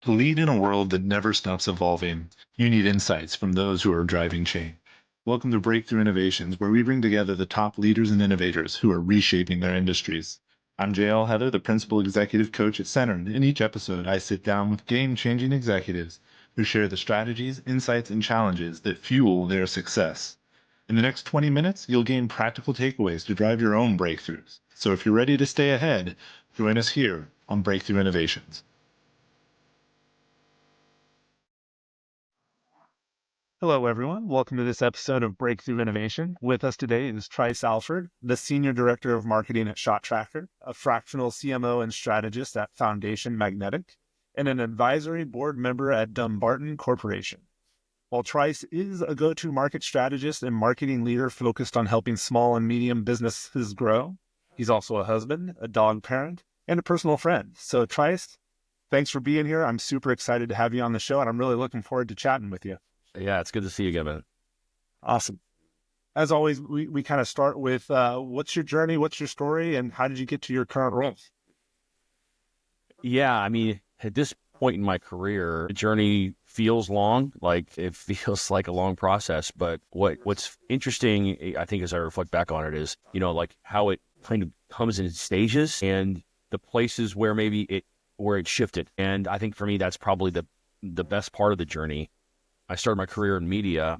To lead in a world that never stops evolving, you need insights from those who are driving change. Welcome to Breakthrough Innovations, where we bring together the top leaders and innovators who are reshaping their industries. I'm JL Heather, the Principal Executive Coach at Center, and in each episode, I sit down with game-changing executives who share the strategies, insights, and challenges that fuel their success. In the next 20 minutes, you'll gain practical takeaways to drive your own breakthroughs. So if you're ready to stay ahead, join us here on Breakthrough Innovations. Hello, everyone. Welcome to this episode of Breakthrough Innovation. With us today is Trice Alford, the Senior Director of Marketing at ShotTracker, a fractional CMO and strategist at Foundation Magnetic, and an advisory board member at Dumbarton Corporation. While Trice is a go-to market strategist and marketing leader focused on helping small and medium businesses grow, he's also a husband, a dog parent, and a personal friend. So Trice, thanks for being here. I'm super excited to have you on the show, and I'm really looking forward to chatting with you. Yeah, it's good to see you again, man. Awesome. As always, we kind of start with what's your journey, what's your story, and how did you get to your current role? Yeah, I mean, at this point in my career, the journey feels long, like it feels like a long process. But what's interesting, I think, as I reflect back on it is, like how it kind of comes in stages and the places where maybe it shifted. And I think for me, that's probably the best part of the journey. I started my career in media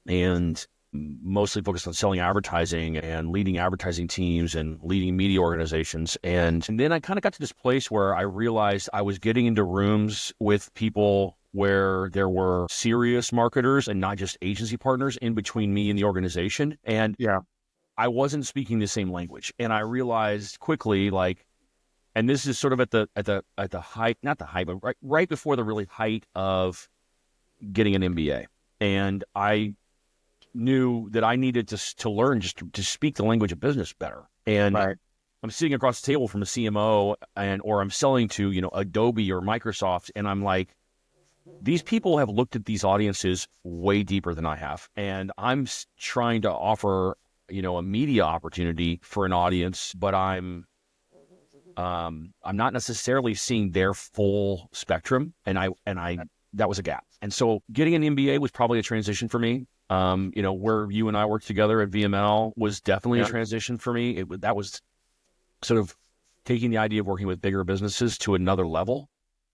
and mostly focused on selling advertising and leading advertising teams and leading media organizations. And then I kind of got to this place where I realized I was getting into rooms with people where there were serious marketers and not just agency partners in between me and the organization. And I wasn't speaking the same language. And I realized quickly, and this is sort of at the height, not the height, but right before the really height of getting an MBA. And I knew that I needed to learn just to speak the language of business better. And I'm sitting across the table from a CMO or I'm selling to, Adobe or Microsoft. And I'm like, these people have looked at these audiences way deeper than I have. And I'm trying to offer, a media opportunity for an audience, but I'm not necessarily seeing their full spectrum. And that was a gap. And so getting an MBA was probably a transition for me. Where you and I worked together at VML was definitely a transition for me. That was sort of taking the idea of working with bigger businesses to another level.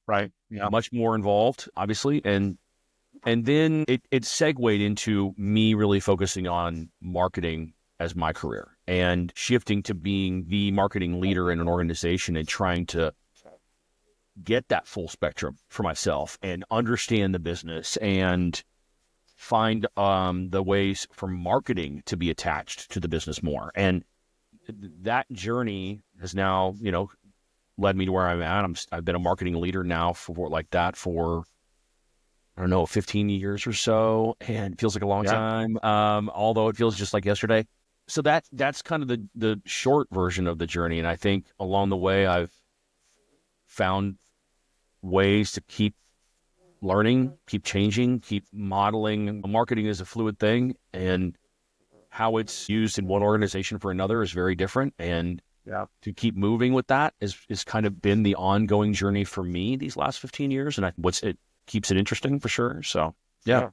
Right. Yeah. Much more involved, obviously. And then it segued into me really focusing on marketing as my career and shifting to being the marketing leader in an organization and trying to get that full spectrum for myself and understand the business and find the ways for marketing to be attached to the business more. And that journey has now, led me to where I'm at. I've been a marketing leader now for I don't know, 15 years or so, and it feels like a long time. Although it feels just like yesterday. So that's kind of the short version of the journey. And I think along the way, I've found ways to keep learning, keep changing, keep modeling. Marketing is a fluid thing, and how it's used in one organization for another is very different. And to keep moving with that is kind of been the ongoing journey for me these last 15 years. And it keeps it interesting for sure. So, yeah.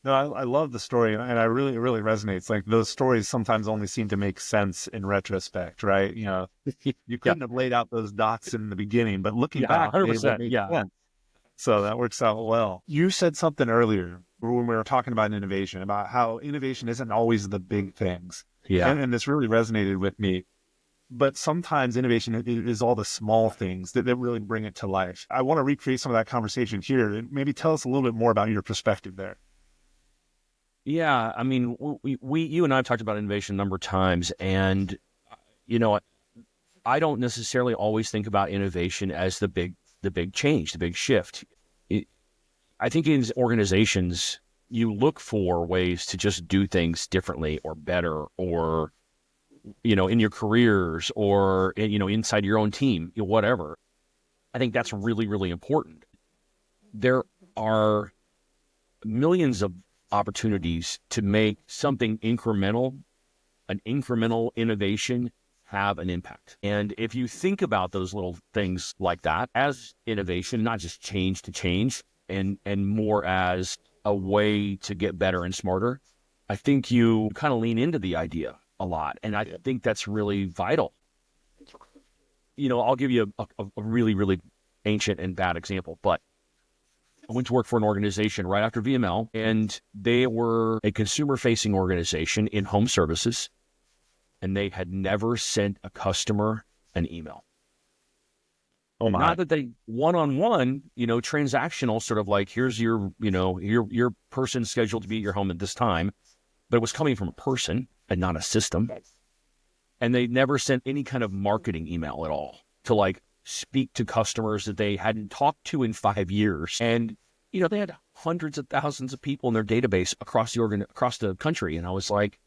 No, I love the story, and it really resonates. Like those stories sometimes only seem to make sense in retrospect, right? You couldn't have laid out those dots in the beginning, but looking back, 100%. it makes sense. So that works out well. You said something earlier when we were talking about innovation, about how innovation isn't always the big things. Yeah. And this really resonated with me. But sometimes innovation is all the small things that really bring it to life. I want to recreate some of that conversation here and maybe tell us a little bit more about your perspective there. Yeah. I mean, you and I have talked about innovation a number of times, and, I don't necessarily always think about innovation as the big change, the big shift. I think in organizations, you look for ways to just do things differently or better, or, in your careers or, inside your own team, whatever. I think that's really, really important. There are millions of opportunities to make something incremental, an incremental innovation have an impact. And if you think about those little things like that as innovation, not just change to change, and more as a way to get better and smarter, I think you kind of lean into the idea a lot. And I think that's really vital. I'll give you a really, really ancient and bad example, but I went to work for an organization right after VML, and they were a consumer-facing organization in home services, and they had never sent a customer an email. Oh my. Not that they one-on-one, transactional, sort of like, here's your person scheduled to be at your home at this time, but it was coming from a person and not a system. And they never sent any kind of marketing email at all to like speak to customers that they hadn't talked to in 5 years. And, they had hundreds of thousands of people in their database across the country. And I was like,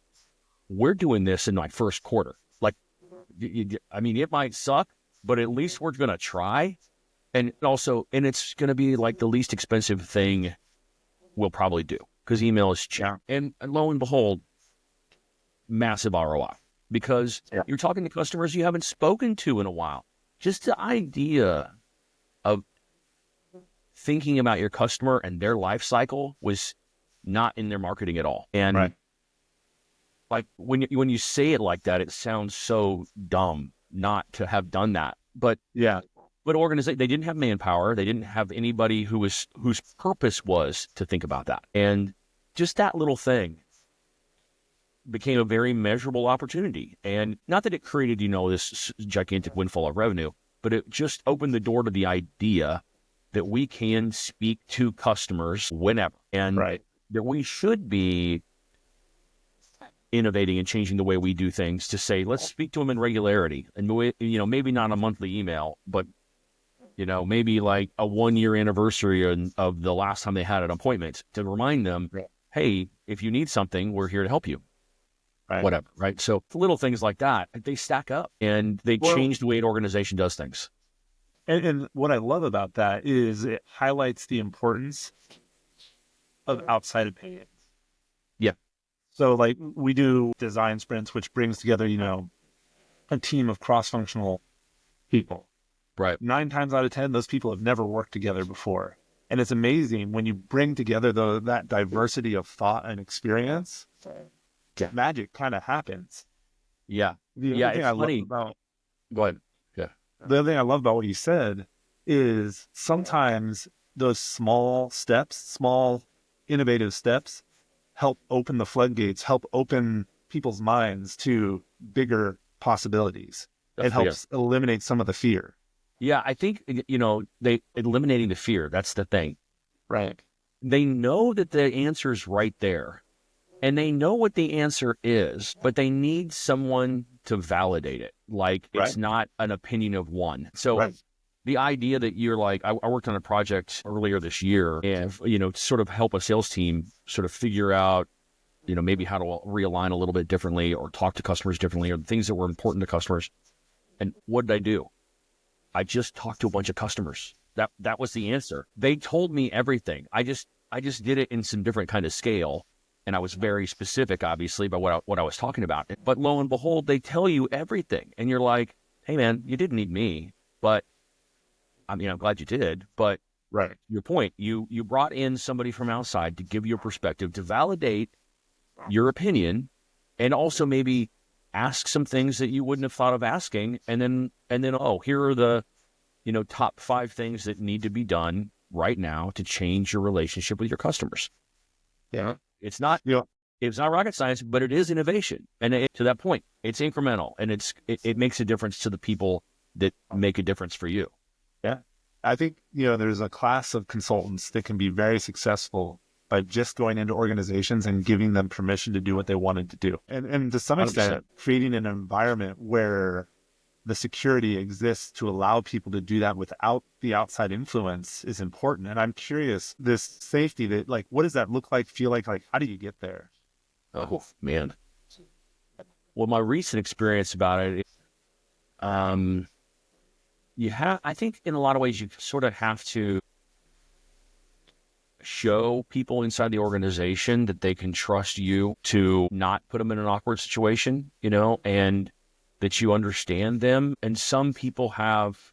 we're doing this in my first quarter. Like, I mean, it might suck, but at least we're going to try. And it's going to be like the least expensive thing we'll probably do, because email is cheap. Yeah. And lo and behold, massive ROI, because you're talking to customers you haven't spoken to in a while. Just the idea of thinking about your customer and their life cycle was not in their marketing at all. And like when you say it like that, it sounds so dumb not to have done that. But organization, they didn't have manpower. They didn't have anybody whose purpose was to think about that. And just that little thing became a very measurable opportunity. And not that it created, this gigantic windfall of revenue, but it just opened the door to the idea that we can speak to customers whenever, and that we should be innovating and changing the way we do things to say, let's speak to them in regularity. And, maybe not a monthly email, but, maybe like a 1-year anniversary of the last time they had an appointment, to remind them, hey, if you need something, we're here to help you. Whatever, right? So little things like that, they stack up, and they change the way an organization does things. And what I love about that is it highlights the importance of outside opinions. Yeah. So like we do design sprints, which brings together, a team of cross-functional people. Right. 9 times out of 10, those people have never worked together before. And it's amazing when you bring together that diversity of thought and experience, magic kind of happens. Yeah. The other thing I love about... Go ahead. Yeah. The other thing I love about what you said is sometimes those small innovative steps help open the floodgates, help open people's minds to bigger possibilities. It helps eliminate some of the fear. Yeah, I think, they eliminating the fear, that's the thing. Right. They know that the answer's right there, and they know what the answer is, but they need someone to validate it. Like, it's not an opinion of one. So the idea that you're like, I worked on a project earlier this year, and, sort of help a sales team sort of figure out, maybe how to realign a little bit differently, or talk to customers differently, or things that were important to customers. And what did I do? I just talked to a bunch of customers. That was the answer. They told me everything. I just did it in some different kind of scale. And I was very specific, obviously, about what I was talking about. But lo and behold, they tell you everything. And you're like, hey, man, you didn't need me. But, I'm glad you did. But your point, you brought in somebody from outside to give your perspective, to validate your opinion, and also maybe ask some things that you wouldn't have thought of asking. And then, here are the, top 5 things that need to be done right now to change your relationship with your customers. Yeah. It's not rocket science, but it is innovation. And to that point, it's incremental, and it makes a difference to the people that make a difference for you. Yeah. I think, there's a class of consultants that can be very successful by just going into organizations and giving them permission to do what they wanted to do. And to some extent, 100%. Creating an environment where the security exists to allow people to do that without the outside influence is important. And I'm curious, this safety, that like, what does that look like, feel like how do you get there? Oh, man. Well, my recent experience about it, I think in a lot of ways, you sort of have to show people inside the organization that they can trust you to not put them in an awkward situation, and that you understand them. And some people have,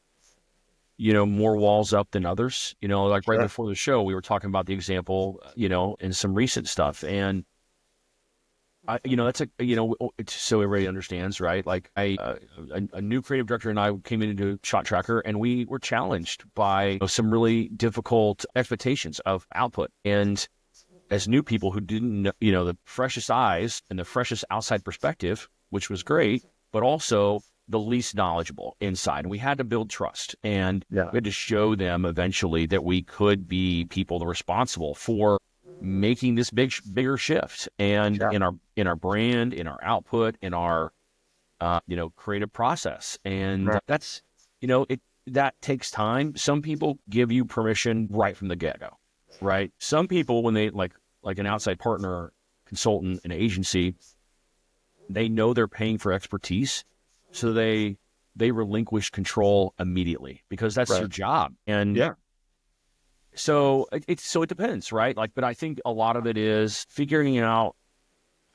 more walls up than others. Like right Sure. before the show, we were talking about the example, in some recent stuff. And that's so everybody understands, right? Like a new creative director and I came into Shot Tracker, and we were challenged by some really difficult expectations of output. And as new people who didn't know, the freshest eyes and the freshest outside perspective, which was great, but also the least knowledgeable inside. And we had to build trust, and we had to show them eventually that we could be people that are responsible for making this bigger shift, and in our brand, in our output, in our creative process. And that's that takes time. Some people give you permission right from the get-go, right? Some people, when they like an outside partner, consultant, an agency, they know they're paying for expertise, so they relinquish control immediately because that's their job. And so it depends, right? Like, but I think a lot of it is figuring out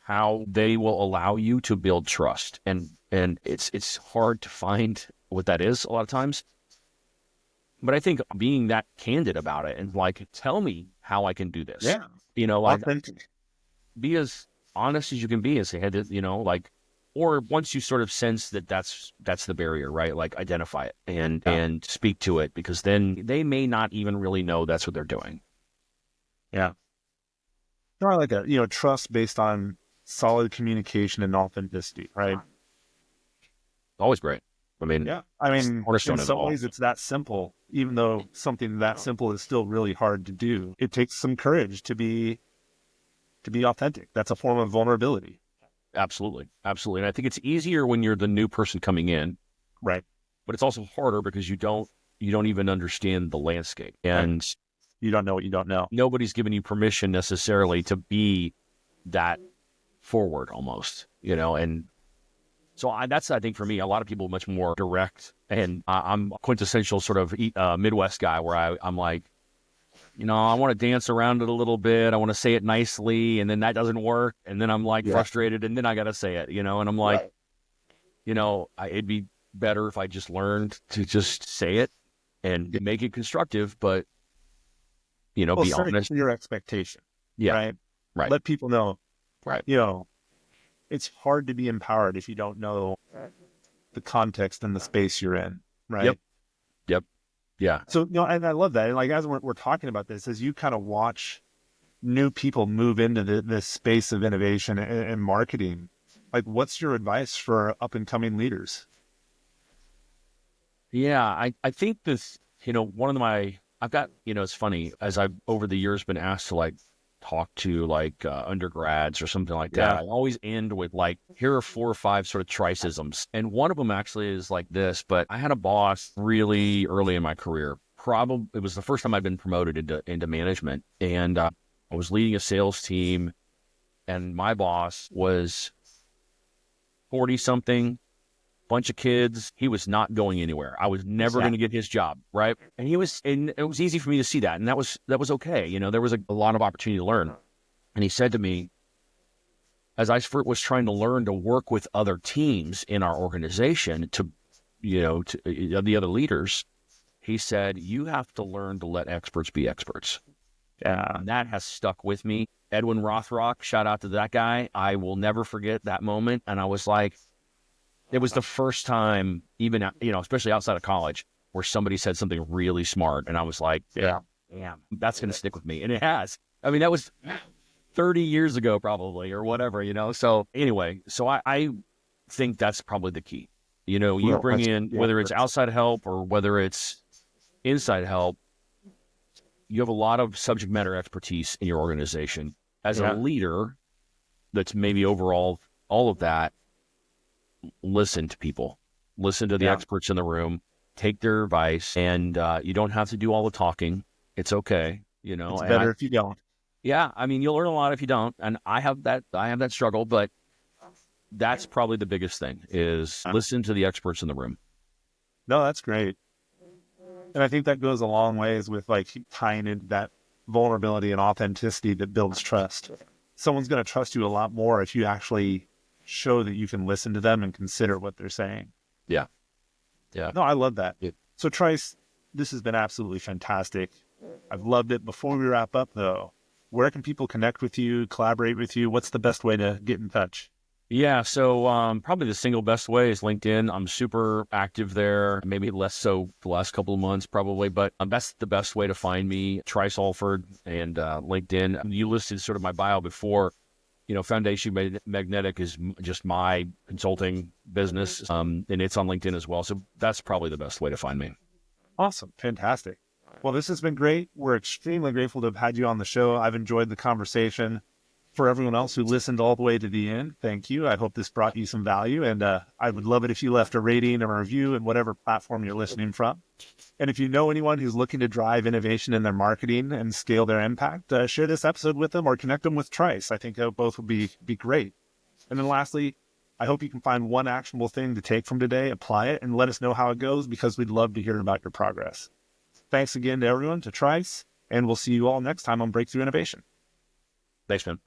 how they will allow you to build trust, and it's hard to find what that is a lot of times. But I think being that candid about it and like, tell me how I can do this. Like, Authentic. be as honest as you can be, as they had to, like, or once you sort of sense that that's the barrier, right? Like, identify it and speak to it, because then they may not even really know that's what they're doing. Yeah. More like a, trust based on solid communication and authenticity, right? Always great. I mean, in some ways it's that simple, even though something that simple is still really hard to do. It takes some courage to be authentic. That's a form of vulnerability. Absolutely. Absolutely. And I think it's easier when you're the new person coming in. Right. But it's also harder because you don't even understand the landscape. And you don't know what you don't know. Nobody's given you permission necessarily to be that forward almost, and so that's, I think for me, a lot of people much more direct, and I'm quintessential sort of Midwest guy where I'm like, I want to dance around it a little bit. I want to say it nicely, and then that doesn't work. And then I'm like frustrated, and then I got to say it, and I'm like, it'd be better if I just learned to just say it and make it constructive, but, be honest. Your expectation. Right. Let people know. Right. It's hard to be empowered if you don't know the context and the space you're in. Right. Yep. Yeah. So, and I love that. And like, as we're talking about this, as you kind of watch new people move into this space of innovation and marketing, like, what's your advice for up and coming leaders? Yeah, I think this, I've got, it's funny, as I've over the years been asked to like talk to like undergrads or something like that. I always end with like, here are 4 or 5 sort of tricisms. And one of them actually is like this, but I had a boss really early in my career. It was the first time I'd been promoted into management. And I was leading a sales team, and my boss was 40 something, bunch of kids. He was not going anywhere. I was never going to get his job, right? And it was easy for me to see that, and that was okay. There was a lot of opportunity to learn. And he said to me, as I was trying to learn to work with other teams in our organization, to the other leaders, he said, you have to learn to let experts be experts. And that has stuck with me. Edwin Rothrock, shout out to that guy. I will never forget that moment. And I was like, it was the first time, even, especially outside of college, where somebody said something really smart. And I was like, damn, that's going to stick with me. And it has. I mean, that was 30 years ago, probably, or whatever, So anyway, I think that's probably the key. You bring in, whether it's outside help or whether it's inside help, you have a lot of subject matter expertise in your organization. As a leader that's maybe overall all of that, listen to people, listen to the experts in the room, take their advice, and you don't have to do all the talking. It's okay. It's better if you don't. Yeah. I mean, you'll learn a lot if you don't. And I have that struggle, but that's probably the biggest thing is listen to the experts in the room. No, that's great. And I think that goes a long ways with like tying in that vulnerability and authenticity that builds trust. Someone's going to trust you a lot more if you actually show that you can listen to them and consider what they're saying. Yeah. Yeah. No, I love that. Yeah. So Trice, this has been absolutely fantastic. I've loved it. Before we wrap up though, where can people connect with you, collaborate with you? What's the best way to get in touch? Yeah, so probably the single best way is LinkedIn. I'm super active there, maybe less so the last couple of months probably, but that's the best way to find me, Trice Alford and LinkedIn. You listed sort of my bio before. Foundation Magnetic is just my consulting business, and it's on LinkedIn as well. So that's probably the best way to find me. Awesome. Fantastic. Well, this has been great. We're extremely grateful to have had you on the show. I've enjoyed the conversation. For everyone else who listened all the way to the end, thank you. I hope this brought you some value, and I would love it if you left a rating or a review in whatever platform you're listening from. And if you know anyone who's looking to drive innovation in their marketing and scale their impact, share this episode with them or connect them with Trice. I think both would be great. And then lastly, I hope you can find one actionable thing to take from today, apply it, and let us know how it goes, because we'd love to hear about your progress. Thanks again to everyone, to Trice, and we'll see you all next time on Breakthrough Innovation. Thanks, man.